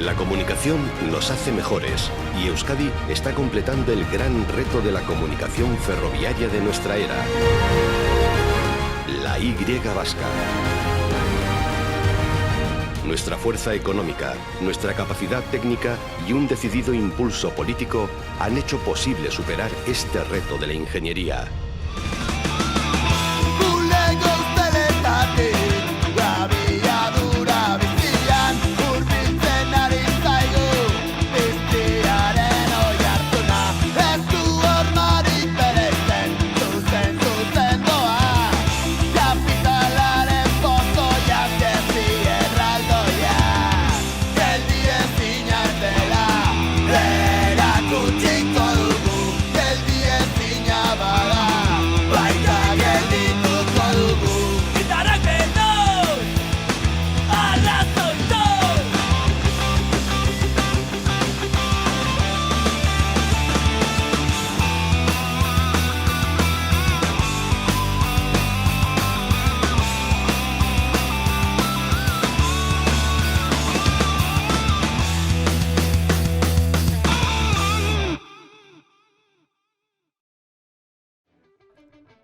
La comunicación nos hace mejores y Euskadi está completando el gran reto de la comunicación ferroviaria de nuestra era. La Y vasca. Nuestra fuerza económica, nuestra capacidad técnica y un decidido impulso político han hecho posible superar este reto de la ingeniería.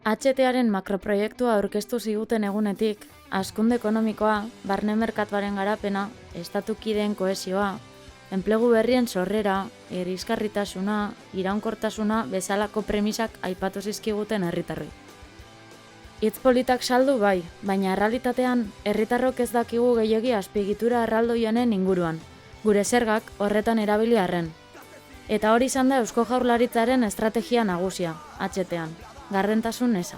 HTaren makroproiektua aurkeztu ziguten egunetik, hazkunde ekonomikoa, barne merkatuaren garapena, estatukideen kohesioa, enplegu berrien sorrera, irisgarritasuna, iraunkortasuna bezalako premisak aipatu zizkiguten herritarrei. Hitz politak saldu bai, baina errealitatean herritarrok ez dakigu gehiegi azpiegitura erraldoianen inguruan, gure zergak horretan erabili arren. Eta hori izan da Eusko Jaurlaritzaren estrategia nagusia, HTan. Gardentasun eza.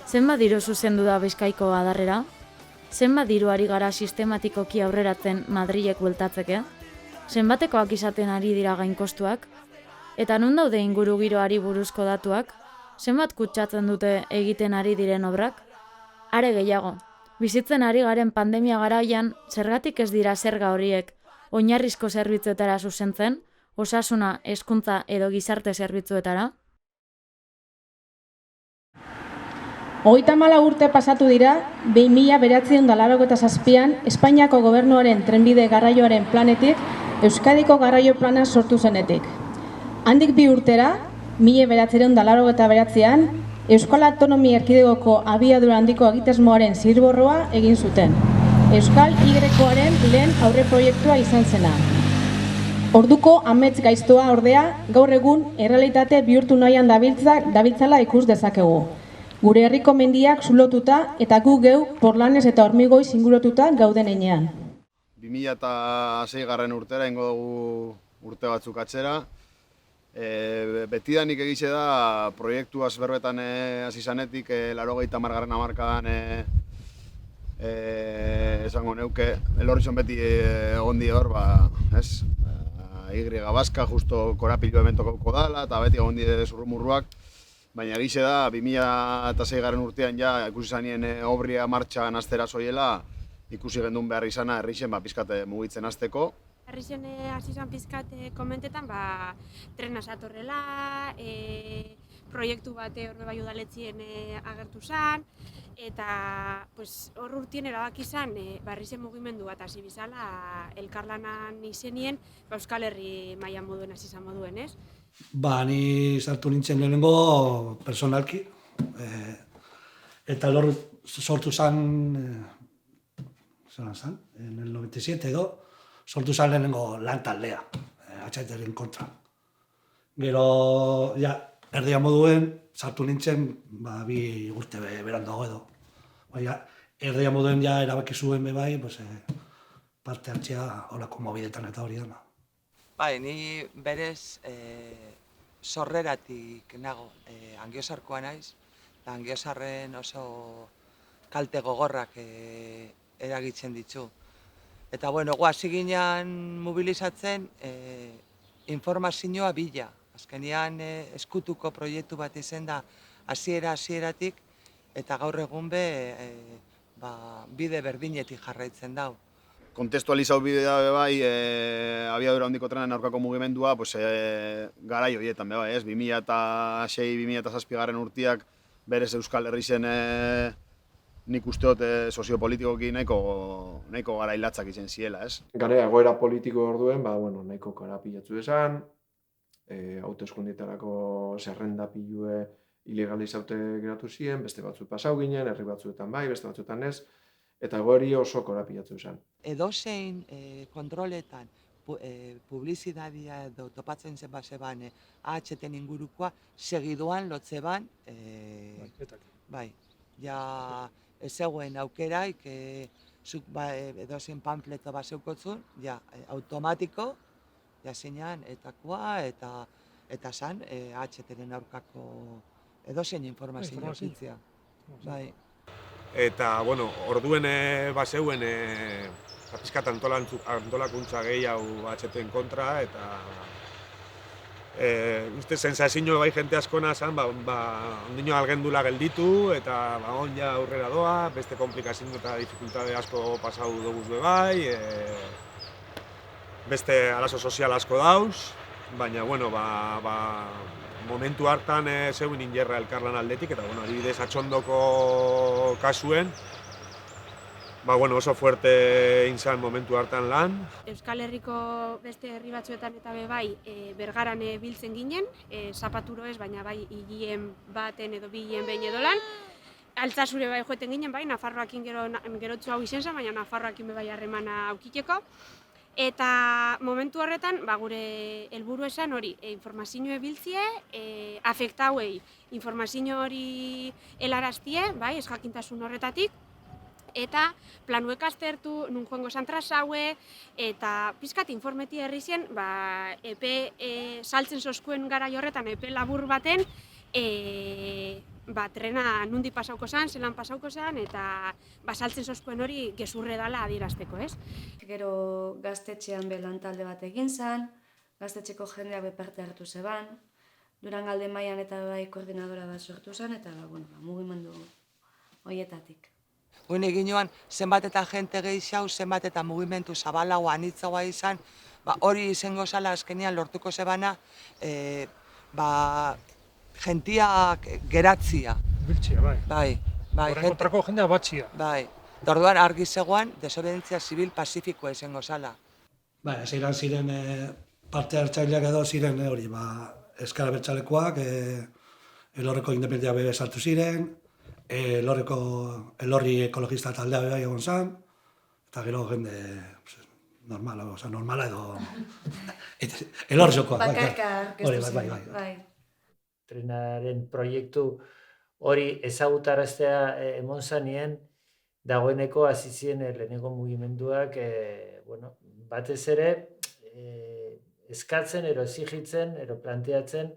Zenbat diru zuzendu da Bizkaiko adarrera? Zenbat diru ari gara sistematikoki aurreratzen Madrilek bueltatzeke? Zenbatekoak izaten ari dira gainkostuak? Eta non daude inguru giroari buruzko datuak? Zenbat kutsatzen dute egiten ari diren obrak? Are gehiago, bizitzen ari garen pandemia garaian, zergatik ez dira zerga horiek oinarrizko zerbitzuetara zuzentzen, osasuna, hezkuntza edo gizarte zerbitzuetara? 34 urte pasatu dira 1987an Espainiako gobernuaren trenbide garraioaren planetik Euskadiko garraio plana sortu zenetik. Handik 2 urtera, 1989an Euskal Autonomia Erkidegoko abiadura handiko egitasmoaren zirborroa egin zuten. Euskal Y-aren lehen aurreproiektua izan zena. Orduko amets gaiztoa ordea, gaur egun errealitate bihurtu nahian dabiltzala ikus dezakegu. Gure herriko mendiak zulotuta eta gu geu porlanez eta hormigoiz ingurututa gauden heinean. 2006 urtera ingo dugu urte batzuk atzera. Betidanik egize da proiektua berbetan hasi zanetik 80. hamarkadan esango neuke elorrizon beti egondi hor, ez? Y vasca justo korapilo hemen tokauko dala eta beti egondi zurrumurruak. Baina egize da, 2006 urtean ja ikusi zanien obria martxan aztera zoiela, ikusi gendun behar izana herrixen pizkat mugitzen azteko. Herrixen hasi izan pizkat komentetan, trena satorrela, proiektu bate horbe bai udaletzien agertu zen, eta hor urtien erabaki izan herrixen mugimendu bat hasi bizala elkarlanan izenien Euskal Herri mailan moduen hasi izan moduen, ez? Ni sartu nintzen lehenengo personalki, eta lor sortu zen, en el 97 edo, sortu zen lehenengo lan taldea, HTren kontra. Gero, erdia moduen, sartu nintzen, 2 urte beranduago edo. Erdia moduen erabaki zuen bebai, parte hartzea holako mobidetan eta hori dana. Ni berez sorreratik nago, Angiozarkoa naiz, eta Angiozarren oso kalte gogorrak eragitzen ditu. Eta hasi ginen mobilizatzen informazioa bila. Azkenean eskutuko proiektu bat izen da hasieratik, eta gaur egun bide berdinetik jarraitzen dau. Kontestualizau bidea bai, abiadura handiko trenaren aurkako mugimendua, garai horietan bai, 2006-2007 urteak berez Euskal Herrixen nik uste dut soziopolitikoki nahiko garailatzak izan ziela, ez? Gara egoera politiko orduen, nahiko korapilatu esan, hauteskundietarako zerrenda pilue ilegalizaute geratu ziren, beste batzu pasau ginen, herri batzuetan bai, beste batzuetan ez, eta gori oso korapilatu esan. Edozein kontroletan publizidadia edo topatzen zeban AHT-en ingurukoa segidoan lotzeban, bai, ja ez zegoen aukeraik, zuk edozein panfleto bat zeukotzun, ja, automatiko, ja zeinan etakoa eta zan AHT-en aurkako edozein informazio ofitzia. Bai. Eta, orduen bazeuen pizkat antolakuntza gehiago AHT-en kontra, eta uste sensazio bai jente askona zan, ondino algendula gelditu, eta on ja aurrera doa, beste komplikazio eta dificultade asko pasau dugu bai, beste arazo sozial asko dauz, baina, momentu hartan zeuen ingerra elkarlan aldetik, eta, adibidez atxondoko kasuen, oso fuerte inzan momentu hartan lan. Euskal Herriko beste herri batzuetan eta bai bergaran biltzen ginen, zapaturo ez, baina bai higien baten edo bilen behin edo lan. Altzasure bai joeten ginen, bai, Nafarroakin gerotzu hau izen zen, baina Nafarroakin bai harremana aukiteko. Eta momentu horretan, gure helburu esan hori, informazio biltzie, afektauei informazio hori helaraztie, bai, ez jakintasun horretatik, eta planuek aztertu, nun joango santrasaue, eta pizkat informati herri zien, epe saltzen soskuen garai horretan, epe labur baten, trena nundi pasauko zen, zelan pasauko zen, eta saltzen soskuen hori gezurre dala adierazteko, ez? Gero gaztetxean belan talde bat egin zen, gaztetxeko jendeak beparte hartu zeban, Durangalde mailan eta bai koordinadora bat sortu zen, eta mugimendu horietatik. Guen egin joan, zenbat eta jente gehiago, zenbat eta mugimendu zabalagoa, anitzagoa izan, hori izango zala azkenean lortuko zebana, jentiak geratzia. Biltzia, bai. Bai. Horren kontrako jendea batzia. Bai. Orduan argi zegoan, desobedientzia zibil pazifikoa izango zala. Bai, ziren parte hartzaileak edo ziren hori, Euskal Abertzalekoak, Elorriko independentia bebe sartu ziren, Elorri ekologista taldea bai egon zen, eta gero jende normala edo Elorri zokoa. Bakarka orkestu zen. Bai. Trenaren proiektu hori ezagutaraztea emon zanien, dagoeneko hasi ziren lehenengo mugimenduak, batez ere, eskatzen, exigitzen, planteatzen,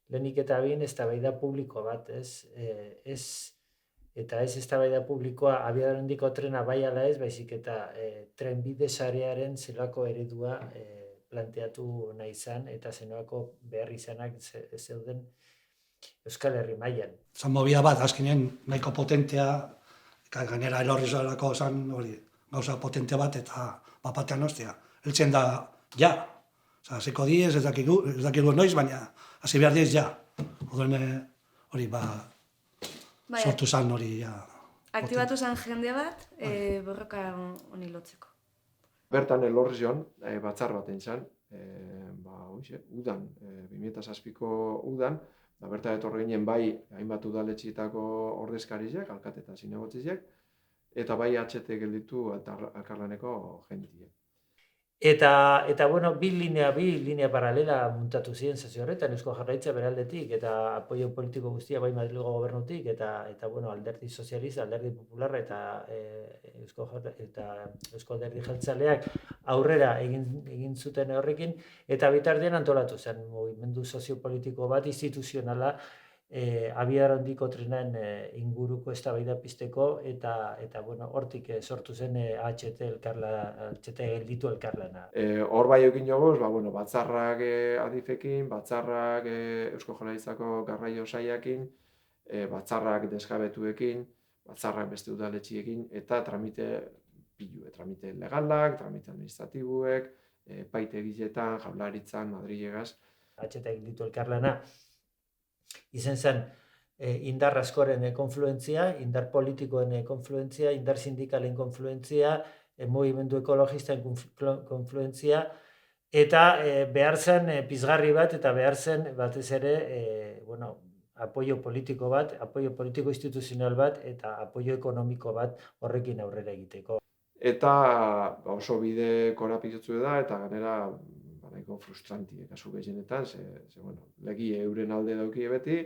lehenik eta behin eztabaida publiko bat, eta ez eztabaida publikoa abiadura handiko trena bai ala ez, baizik eta trenbide sarearen zelako eredua planteatu nahi izan, eta zenolako behar izanak zeuden Euskal Herri mailan. Zan movida bat, azkenean nahiko potentea, gainera Elorri zalako zan gauza potente bat, eta batean ostia. Eltzen da, ja. Hasiko diez, ez dakigu noiz, baina hasi behar diez, ja. Oduen hori, sortu zan hori, ja. Aktibatu zan jende bat, borroka honi lotzeko. Bertan Elorri zion, batzar bat egin udan, 2007ko udan, bertan etorri ginen bai hainbat udaletxietako ordezkariak, alkate eta zinegotziak, eta bai AHT gelditu elkarlaneko jendeak. Eta bi linea paralela muntatu ziren sasio horretan, Eusko Jaurlaritza beraldetik, eta apoio politiko guztia bai Madrilgo gobernutik, eta Alderdi Sozialista, Alderdi Popularra eta Eusko Alderdi Jeltzaleak aurrera egin zuten horrekin, eta bitartean antolatu zen mugimendu soziopolitiko bat instituzionala abiadura handiko trenaren inguruko eztabaida pizteko, eta hortik sortu zen AHT gelditu elkarlana. Hor bai egin jogoz, batzarrak adifekin, batzarrak Eusko Jaurlaritzako garraio saiakin, batzarrak desjabetuekin, batzarrak beste udaletxiekin, eta tramite legalak, tramite administratibuek, epaitegiletan, Jaurlaritzan, Madrilegaz. AHT gelditu elkarlana izan zen indar askoren konfluentzia, indar politikoen konfluentzia, indar sindikalen konfluentzia, mugimendu ekologisten konfluentzia, eta behar zen pizgarri bat, eta behar zen batez ere, apoio politiko bat, apoio politiko instituzional bat, eta apoio ekonomiko bat horrekin aurrera egiteko. Eta oso bide korapilotzu da, eta ganera nahiko frustranti kasu gehienetan, legi euren alde daukie beti,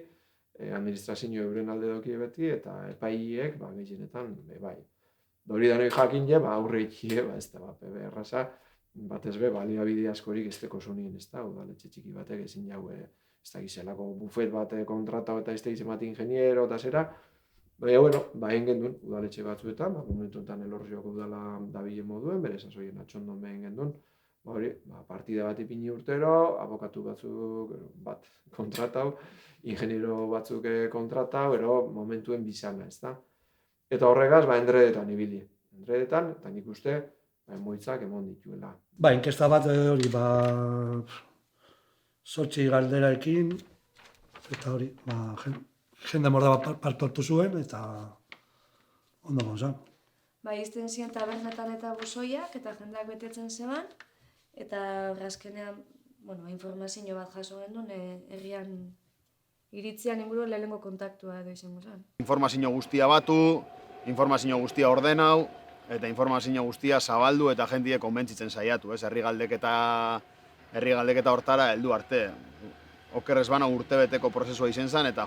administrazio euren alde daukie beti, eta epaileek gehienetan bai. Hori da nahi jakin je, aurre ikie, ez da, erraza, batez be, baliabide askorik ez teko zonien, ez da, udaletxe txiki batek ezin jau, ez da gizelako bufet bat kontratau eta ez da izan bat ingeniero eta zera, baina, egin gendun, udaletxe batzuetan, momentuetan Elorrioko udala dabile moduen, bere sasoien atxondon behin gendun, partida bat ipini urtero, abokatu batzuk bat kontratau, ingeniero batzuk kontratau, ero momentuen bizana, ez da. Eta horregaz, endredetan ibili. Endredetan, eta nik uste, moitzak emon dituela. Inkesta bat hori, zortzi galderaekin, eta hori, jende morda bat parte hartu zuen, eta ondo gonzan. Izten ziren tabernetan eta buzoiak, eta jendeak betetzen zeban, eta azkenean, informazio bat jaso gendun, herrian iritzian inguruen lehenengo kontaktua edo izango zen. Informazio guztia batu, informazio guztia ordenau, eta informazio guztia zabaldu eta jentie konbentzitzen saiatu, herri galdeketa hortara heldu arte. Okerrez bana urtebeteko prozesua izen zen, eta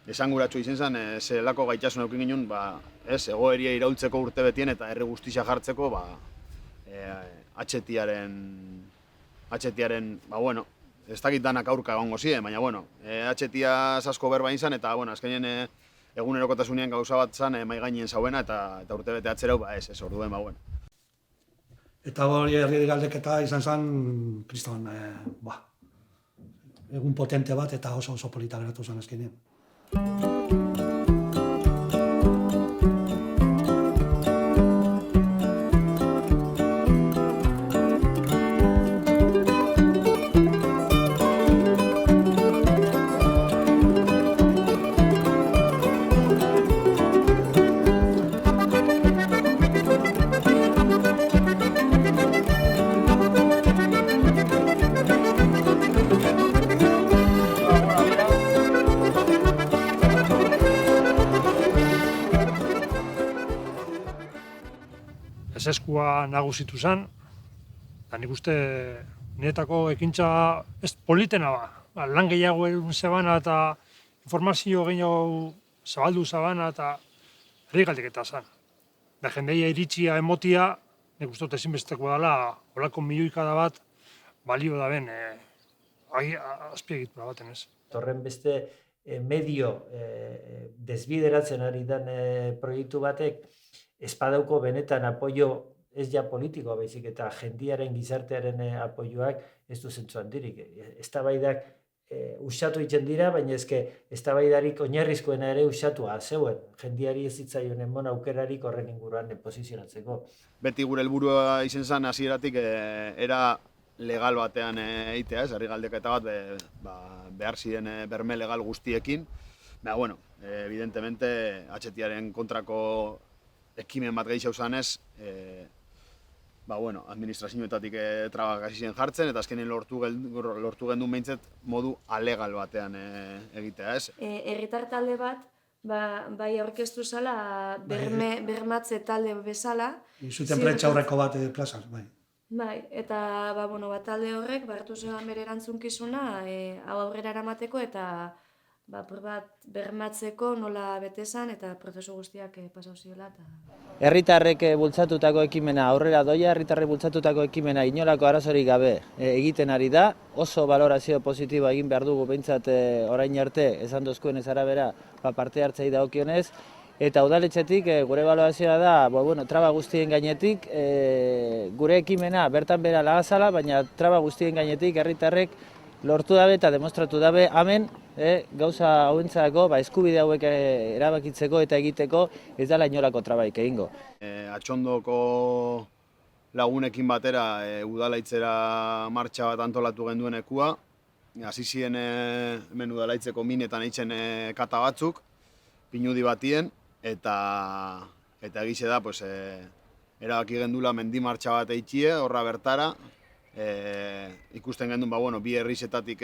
esanguratsu izen zen, zelako gaitasun eukin ginen, egoeria iraultzeko urtebetien eta herri guztia jartzeko, atxetiaren, ez dakit danak aurka egongo ziren, baina, atxetia asko berba izan, eta, azkenean egunerokotasunean gauza bat zen mai gainien zauena, eta urtebete atzerau, ez orduen, Eta hori herri galdeketa izan zen, kriston, egun potente bat, eta oso polita geratu zen azkenean. Ezeskua nagusitu zen, eta nik uste niretako ekintza ez politena lan gehiago egun zebana eta informazio gehiago zabaldu zabana eta herri galdeketa zen. Da jendeia iritsia emotia, nik uste ezinbesteko dela, holako milioikada bat balio da ben azpiegitura baten ez. Horren beste medio desbideratzen ari den proiektu batek, espadauko benetan apoio ez ja politikoa baizik eta jendiaren gizartearen apoioak ez du zentzu handirik. Eztabaidak usatu egiten dira, baina eztabaidarik oinarrizkoena ere usatua zeuen. Jendiari ez zitzaioen emon aukerarik horren inguruan posizionatzeko. Beti gure helburua izen zen hasieratik era legal batean egitea, herri galdeketa bat behar ziren berme legal guztiekin. Evidentemente, atxetiaren kontrako ekimen bat gehiago zanez, administrazioetatik trabak hasi zen jartzen, eta azkenean lortu gendun behintzet modu alegal batean egitea, ez? Herritar talde bat, bai aurkeztu zala, bermatze talde bezala. Zuten prentsa aurreko bat plazan, bai. Bai, eta talde horrek hartu zegoen bere erantzunkizuna hau aurrera eramateko eta bermatzeko nola betezan eta prozesu guztiak pasau ziola. Herritarrek bultzatutako ekimena aurrera doia, herritarrek bultzatutako ekimena inolako arazorik gabe egiten ari da. Oso balorazio positiboa egin behar dugu behintzat orain arte, esan dozkuen ez arabera, parte hartzei dagokionez. Eta udaletxetik gure balorazioa da, traba guztien gainetik, gure ekimena bertan bera lagazala, baina traba guztien gainetik herritarrek lortu dabe eta demostratu dabe hemen gauza hauentzako eskubide hauek erabakitzeko eta egiteko ez dela inolako trabaik egingo. Atxondoko lagunekin batera udalaitzera martxa bat antolatu genduen ekua, hasi ziren hemen udalaitzeko minetan eitzen kata batzuk, pinudi batien, eta egize da, pues, erabaki gendula mendimartxa bat eitxie, horra bertara, ikusten gendun, bueno, bi herrizetatik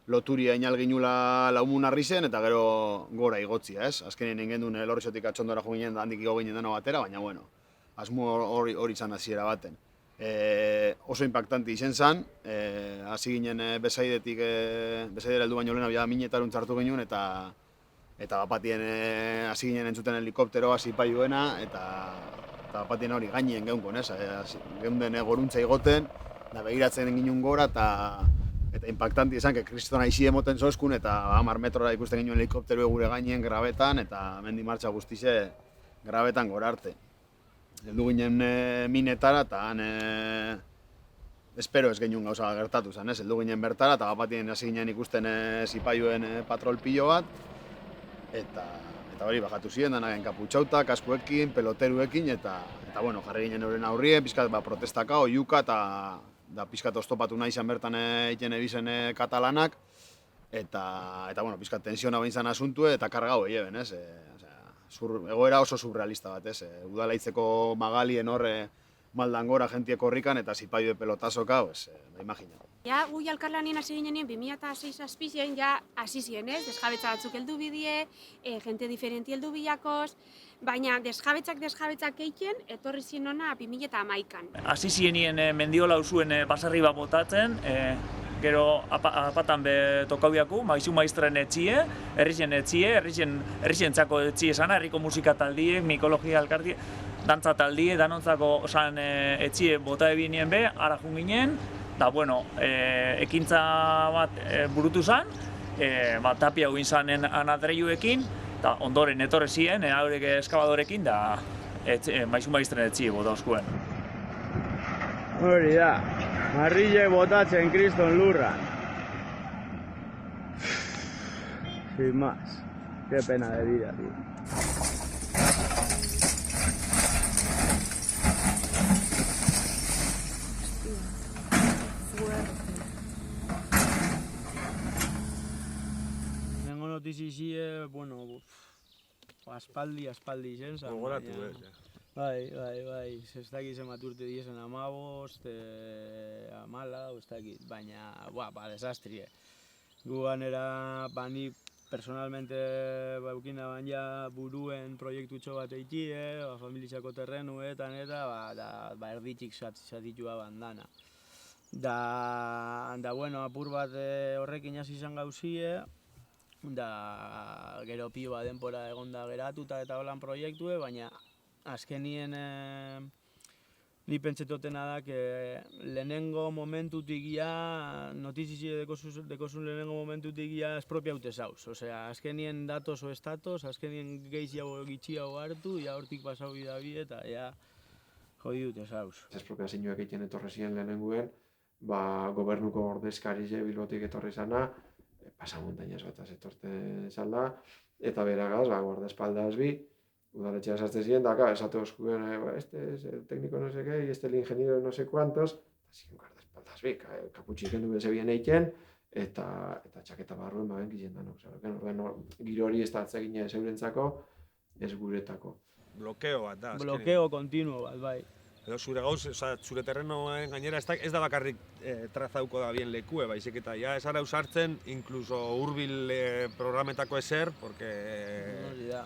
loturia inal ginula laumun arrizen, eta gero gora igotzia, ez? Azkenien ingendun Elorriotik atxondora jo ginen, da handik igo ginen deno batera, baina, bueno, asmo hori izan hasiera baten. Oso impactanti izen zen, hasi ginen bezaidera heldu baino lehena minetarun txartu ginen, eta bapatien hasi ginen entzuten helikopteroa zipaiuena, eta bapatien hori gainien geunkon, ez? Geunden goruntza igoten, da begiratzen ginen gora, eta impactanti izan, kriston aixi emoten zozkun, eta 10 metrora ikusten ginen helikopteroa gure gainien grabetan, eta mendi martxa guztize grabetan gora arte. Heldu ginen minetara, eta han espero ez genuen gauza gertatu zen, ez? Heldu ginen bertara, eta bapatien hasi ginen ikusten zipaiuen patrol pilo bat, eta hori bajatu ziren, danagen kaputxauta, kaskuekin, peloteruekin, eta bueno, jarri ginen euren aurrien, pizkat protestaka, oiuka, eta pizkat oztopatu nahi izan bertan egiten ebizen katalanak, eta bueno, pizkat tensiona behin zan asuntu, eta kargau egeben, ez? Egoera oso surrealista bat, ez? Udalaitzeko magalien horre maldan gora jentie korrikan, eta zipaio pelotazoka, da imagina. Ja, gu elkarlanien hasi ginen 2006-2007 ja hasi ziren, ez? Desjabetza batzuk heldu bidie, jente diferenti heldu bilakoz, baina desjabetzak egiten etorri ziren ona 2011an. Hasi zirenien mendiola usuen baserri bat botatzen, gero apatan be tokaubiaku, maizu maistren etxie, herrixen etxie, herrixentzako etxie esana, herriko musika taldie, mikologia elkartie, dantza taldie, danontzako osan etxie bota ebinien be, ara jun ginen, da bueno, ekintza bat burutu zen, tapia guin zanen anadreiuekin, eta ondoren etorre ziren, haurek eskabadorekin, da maizu maistren etxie bota oskuen. Hori da, marrile botatzen kriston lurra. Sin más, qué pena de vida, tío. Nengo notizizi, bueno, aspaldi izen zan. Gogoratu, ez. Bai, ez dakit zenbat urte diezen 15, 14, ez dakit, baina, desastrie. Guan era, ni personalmente baukina baina buruen proiektutxo bat eitie, familitzako terrenuetan eta, erditxik zatitua bandana. Da, bueno, apur bat horrekin hasi izan gauzie, da, gero pio bat denpora egonda geratuta eta holan proiektue, baina azkenien ni pentsetotena da lehenengo momentutik ja, notizizi dekozun lehenengo momentutik ja espropiaute zauz. Osea, azkenien datos o estatos, azkenien gehiago gitxiago hartu, ja hortik pasau bidabi eta ja jodi dute zauz. Espropiazioak egiten etorri ziren lehenenguen, gobernuko ordezkarize Bilbotik etorri zana, pasamontainaz bataz etorte zala, eta beragaz, guardaespaldaz bi, udaletxea esazte ziren, da, esate oskuen, este es el técnico no sé qué, este el ingeniero no sé cuántos, eta ziren guardaespaldaz bi, kaputxik hendu beze bien eiken, eta txaketa barruen bagen gizien danok. Giro hori ez da atzegine zeurentzako, ez guretako. Blokeo bat da. Blokeo kontinuo bat, bai. Edo zure gauz, zure terrenoen gainera ez da bakarrik trazauko da bien lekue, baizik eta ja esara usartzen, inkluso hurbil programetako ezer, porque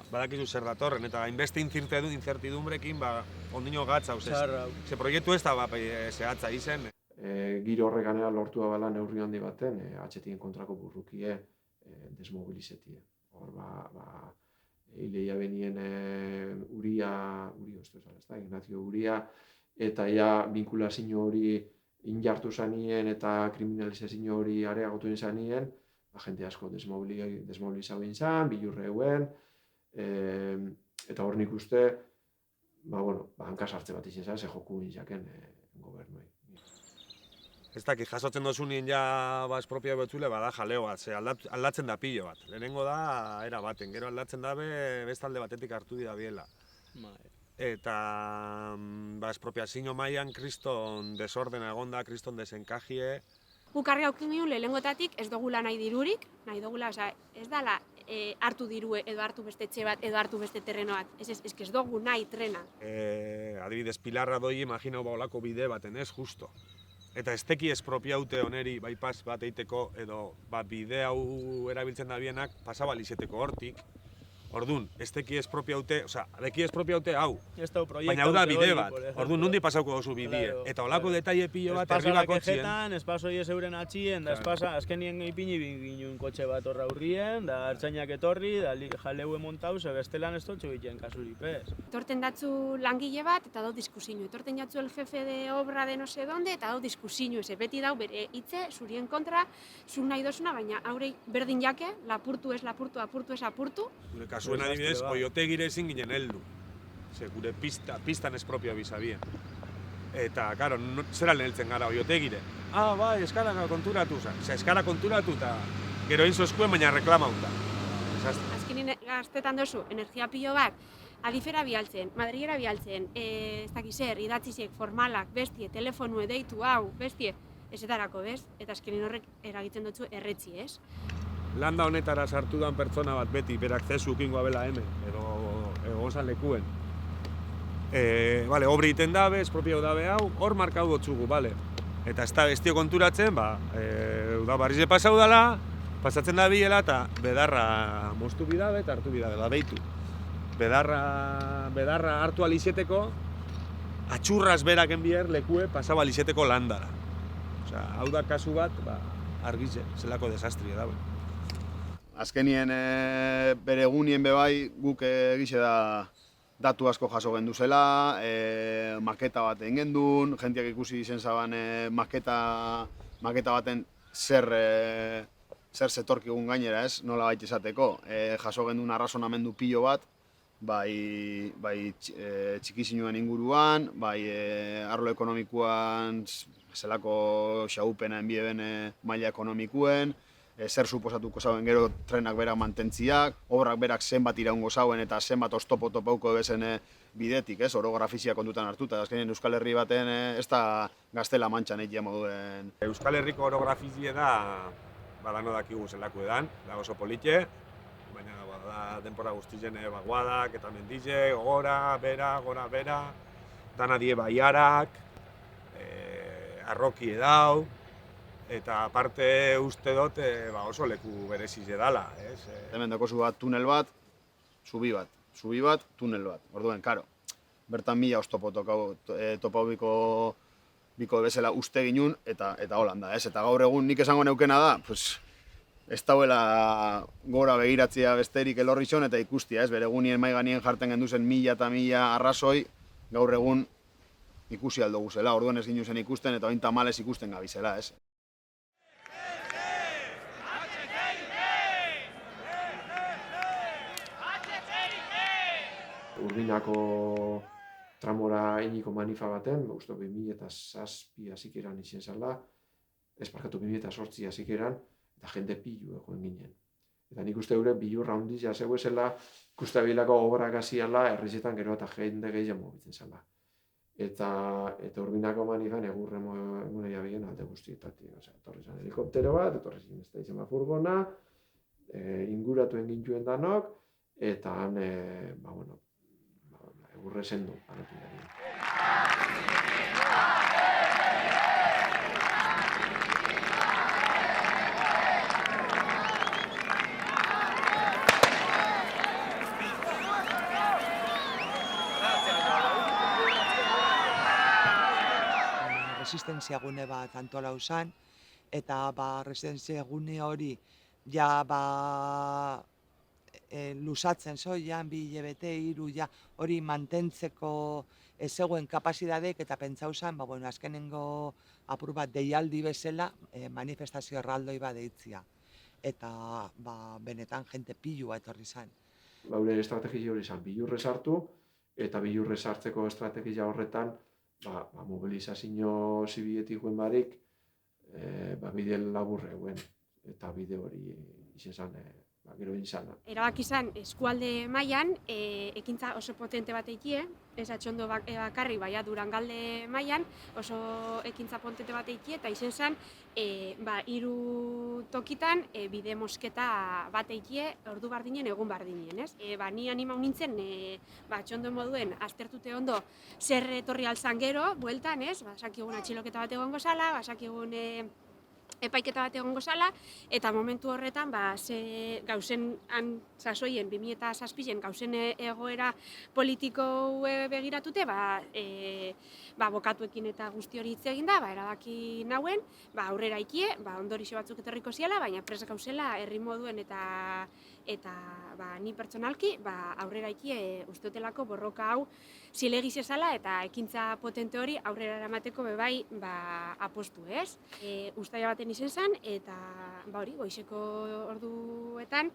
badakizu zer datorren, eta hainbeste incertidumbrekin, ondino gatza, ze proiektu ez da zehatza izen. Giro horrek ganera lortu abala neurri handi baten, atxetien kontrako burrukie desmobilizetie. Hor, hileia benien Ignacio Uria, eta ja binkulazio hori injartu zanien eta kriminalizazio hori areagotu zanien, jente asko desmobilizau izan, bilurre euen, eta hor nik uste, hankas hartze bat izan, ze joku inzaken gobernuei. Ez dakit, jasotzen dozunien ja espropia betzule, bada jaleo bat, aldatzen da pilo bat. Lehenengo da, era baten, gero aldatzen dabe bestalde batetik hartu dira biela. Eta espropiazio mailan kriston desordena egon da, kriston desenkajie, Guk argi aukin ginen lehenengotatik ez dugula nahi dirurik, nahi dugula, ez dala hartu dirue edo hartu beste etxe bat edo hartu beste terreno bat. Ez dugu nahi trena. Adibidez, Pilarra doi, imaginau olako bide baten ez, justo. Eta ez teki espropiaute oneri bypass bat eiteko edo bide hau erabiltzen da bienak pasabal izeteko hortik. Orduan, ez teki espropiaute, deki espropiaute hau, baina hau da bide bat. Orduan, nundi pasauko dozu bidea. Eta olako detaile pilo bat herri bakotzien. Espasoi ez euren atxien, da azkenien ipini ginen kotxe bat horra hurrien, da hartzainak etorri, da jaleue montau, ze bestelan ez dutxo egiten kasuripez. Etorten datzu langile bat eta dau diskusinu. Etorten jatzu el jefe de obra de no sé donde eta dau diskusinu. Eze beti dau bere hitze, zurien kontra, zuk nahi dozuna, baina haurei berdin jake, lapurtu ez lapurtu, apurtu ez apurtu. Zuen adibidez, Oiotegire ezin ginen heldu. Ze gure pistan ez propio bizabien. Eta, karo, zera leheltzen gara Oiotegire. Bai, eskara konturatu zen. Eskara konturatu eta gero egin zozkuen, baina reklamauta. Azkenin gaztetan dozu, energia pilo bat, adifera bialtzen, madrigera bialtzen, ez dakiz idatzizek, formalak, bestie, telefonue, deitu, hau, bestie, ezetarako, bez? Eta azkenin horrek eragitzen dutzu erretzi, ez? Landa honetara sartu dan pertsona bat beti berak zezu ukingoa bela hemen, edo gozan lekuen. Obri iten dabe, espropiau dabe hau, hor markau dutzugu, bale. Eta ez da bestio konturatzen, da barrize pasau dela, pasatzen da biela eta bedarra moztu bidabe eta hartu bidabe, da beitu. Bedarra hartu alizeteko, atxurraz berak enbier lekue pasau alizeteko landara. Hau da kasu bat, argize, zelako desastria dabe. Azkenien bere egunien bebai guk egize da datu asko jaso gendu zela, maketa bat egin gendun, jentiak ikusi izen zaban maketa baten zer zetorkigun gainera ez, nola baita izateko. Jaso gendun arrazonamendu pilo bat, bai txikizinuen inguruan, bai arlo ekonomikoan zelako xaupena enbieben maila ekonomikuen, zer suposatuko zauen gero trenak berak mantentziak, obrak berak zenbat iraungo zauen eta zenbat oztopo-topauko bezen bidetik, orografizia kontutan hartuta. Azkenean Euskal Herri baten ez da Gaztela Mantxan egitea moduen. Euskal Herriko orografizia da, badano dakigu zelako edan, da oso politxe, baina da denpora guztien baguadak eta mendize, gora, bera, dana die baiarak, arroki edau, eta aparte uste dut oso leku bereziz edala. Hemen dakozu bat tunel bat, zubi bat, tunel bat. Orduen, karo, bertan mila oztopo topau biko bezala uste ginun eta holan da. Eta gaur egun nik esango neukena da, ez dauela gora begiratzea besterik Elorrizon eta ikustia, bere egunien maiganien jarten genduzen mila eta mila arrazoi, gaur egun ikusi aldo guzela. Orduen ez ginen zen ikusten eta oin tamales ikusten gabizela, Urbinako tramora iniko manifa baten, uste 2007 hasikeran izan zela, ez barkatu 2008 hasikeran, eta jende pilu egoen ginen. Eta nik uste gure bilurra hundizia zegoezela, ikustabilako obrak hasiala herrizetan gero eta jende gehiago mobitzen zela. Eta Urbinako manifan egurre eguneia bien alde guztietatik. Etorri zen helikoptero bat, etorri zen ez da izan furgona, inguratu egintuen danok, eta han, egurre zendu, anetu da. Resistentzia gune bat antolau zan, eta resistentzia gune hori ja lusatzen zoian, 2 hilabete, 3, hori mantentzeko ez zegoen kapazidadek eta pentsau zen, azkenengo apur bat deialdi bezala manifestazio erraldoi bat deitzia. Eta benetan jente pilua etorri zen. Gure estrategia hori zen, bilurre sartu, eta bilurre sartzeko estrategia horretan mobilizazio zibietikuen barik bide laburre eguen, eta bide hori izan zen gero izana. Erabaki izan eskualde mailan ekintza oso potente bat eikie, ez Atxondo bakarrik, baina Durangalde mailan oso ekintza potente bat eikie, eta izen zen 3 tokitan bide mosketa bat eikie ordu bardinen, egun bardinen, ez? Ni animau nintzen Atxondo moduen aztertute ondo zer etorri alzan gero, bueltan, ez? Sakigun atxiloketa bat egongo zala, sakigun epaiketa bat egongo zala, eta momentu horretan gauzen sasoien 2007 gauzen egoera politiko begiratute, bokatuekin eta guzti hori hitz egin da, erabaki nauen, aurrera ikie, ondorixo batzuk etorriko ziala, baina prest gauzela herri moduen eta ni pertsonalki aurrera ikie usteotelako borroka hau zilegiz ezala eta ekintza potente hori aurrera eramateko bebai apostu, ez? Uztaila baten izen zen, eta hori, goizeko orduetan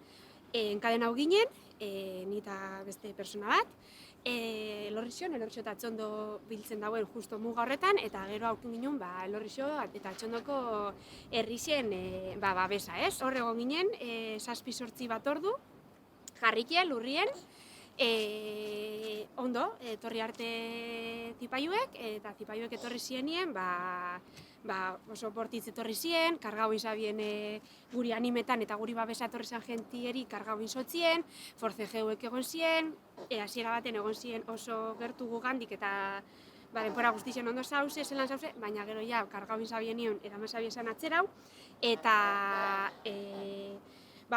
enkadena hau ginen, ni eta beste persona bat, Elorrixo eta Atxondo biltzen dauen justo muga horretan, eta gero aurkin ginen Elorrixo eta Atxondoko herrixen babesa, ez? Hor egon ginen, 7-8 bat ordu, jarrikia, lurrien, ondo, etorri arte tipaiuek, eta tipaiuek etorri zienien, oso bortitz etorri zien, kargau izabien guri animetan eta guri babesa etorri zen jentieri kargau inzotzien, forcejeuek egon zien, hasiera baten egon zien oso gertu gugandik eta denpora guztien ondo zauze, zelan zauze, baina gero ja kargau izabien nion eraman zabien atzerau, eta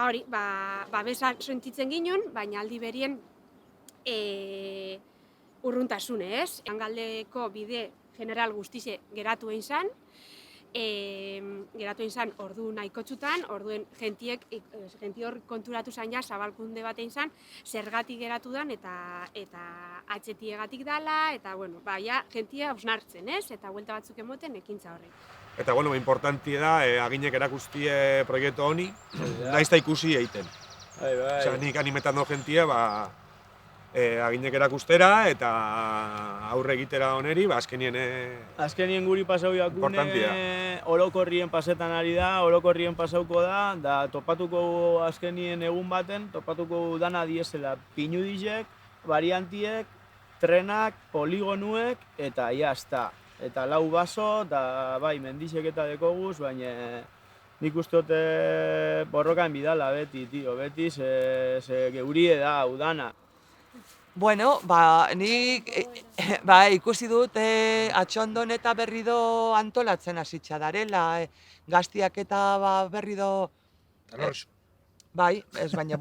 hori, babesa sentitzen ginen, baina aldi berien urruntasune, ez? Angaldeko bide general guztize geratu egin zan, ordu nahiko txutan, orduen jenti hor konturatu zan ja, zabalkunde bat egin zan, zergatik geratu dan eta atxetiegatik dala, eta jentia osnartzen, ez? Eta huelta batzuk emoten ekintza horrek. Eta importantia da, aginek erakustie proiektu honi, naizta ikusi egiten. Osea, nik animetan do jentia, aginek erakustera eta aurre egitera oneri, azkenien guri pasau jakune, orokorrien pasetan ari da, orokorrien pasauko da topatuko azkenien egun baten, topatuko dana diesela pinudizek, variantiek, trenak, poligonuek, eta jazta. Eta 4 baso, eta mendizek eta dekoguz, baina nik uste borrokan bidala beti, beti, ze geurie da, udana. Bueno, nik ikusi dut Atxondon eta Berrido antolatzen hasitza darela, gaztiak eta Berrido... Bai, ez baina,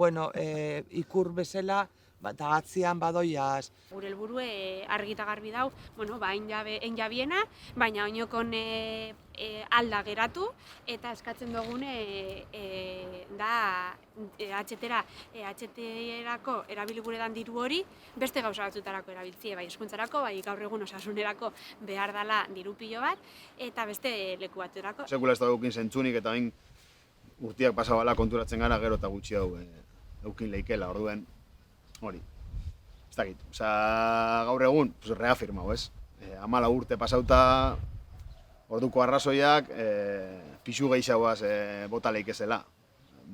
ikur bezala, eta atzian badoiaz. Gure helburu argi eta garbi dau, hein jabiena, baina oinokon alda geratu, eta eskatzen dugune da HT-erako erabili gure dan diru hori, beste gauza batzutarako erabiltzie, bai hezkuntzarako, bai gaur egun osasunerako behar dala diru pilo bat, eta beste leku baterako. Sekula ez da eukin zentzunik, eta hain urtiak pasabala konturatzen gara gero eta gutxi hau eukin leikela, orduen hori. Ez dakit, gaur egun, reafirmau, ez? 14 urte pasauta, orduko arrazoiak pixu gehiagoaz bota leikezela,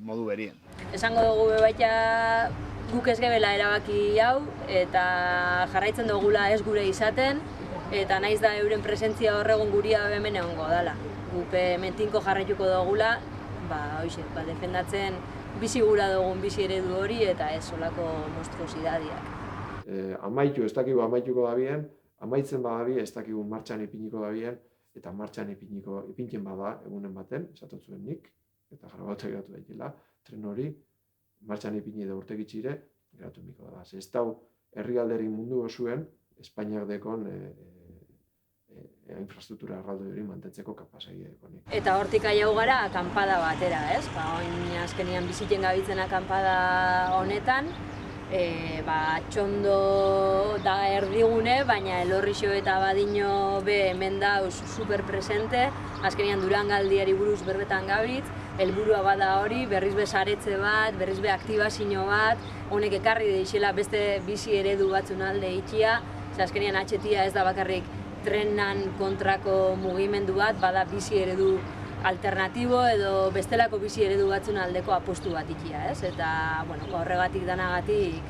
modu berien. Esango dugu baita guk ez gebela erabaki hau, eta jarraitzen dugula ez gure izaten, eta naiz da euren presentzia horregun guria hemen egongo dela. Guk mentinko jarraituko dugula, defendatzen bizi gura dugun bizi eredu hori eta ez olako monstruosidadiak. Amaitu, ez dakigu amaituko dabien, amaitzen badabi, ez dakigu martxan ipiniko dabien, eta martxan ipintzen bada egunen baten, esatot zuen nik, eta jarrabatu geratu daitela, tren hori, martxan ipini edo urtegitxire, geratu miko da. Ez dau, herrialderin mundu osuen, Espainiak dekon infrastruktura erraldo hori mantentzeko kapasai dekonik. Eta hortik aiau gara akampada batera, ez? Oin azkenian biziten gabitzen akampada honetan, Atxondo da erdigune, baina Elorrixo eta Badino hemen dauz super presente, azkenian Durangaldiari buruz berbetan gabritz, helburua bada hori, berriz bezaretze bat, berriz be aktibazio bat, honek ekarri deixela beste bizi eredu batzun alde itxia, azkenian atxetia ez da bakarrik trenan kontrako mugimendu bat, bada bizi eredu alternatibo edo bestelako bizi eredu batzun aldeko apostu bat ikia, ez? Eta, bueno, horregatik danagatik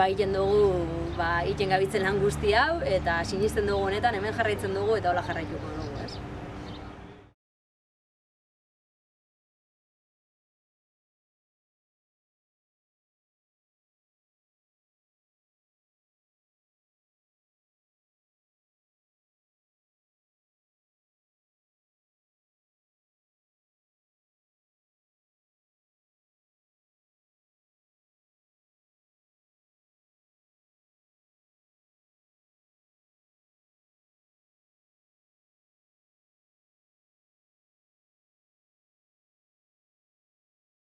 egiten dugu egiten gabitzen lan guzti hau eta sinisten dugu honetan hemen jarraitzen dugu eta hola jarraituko dugu.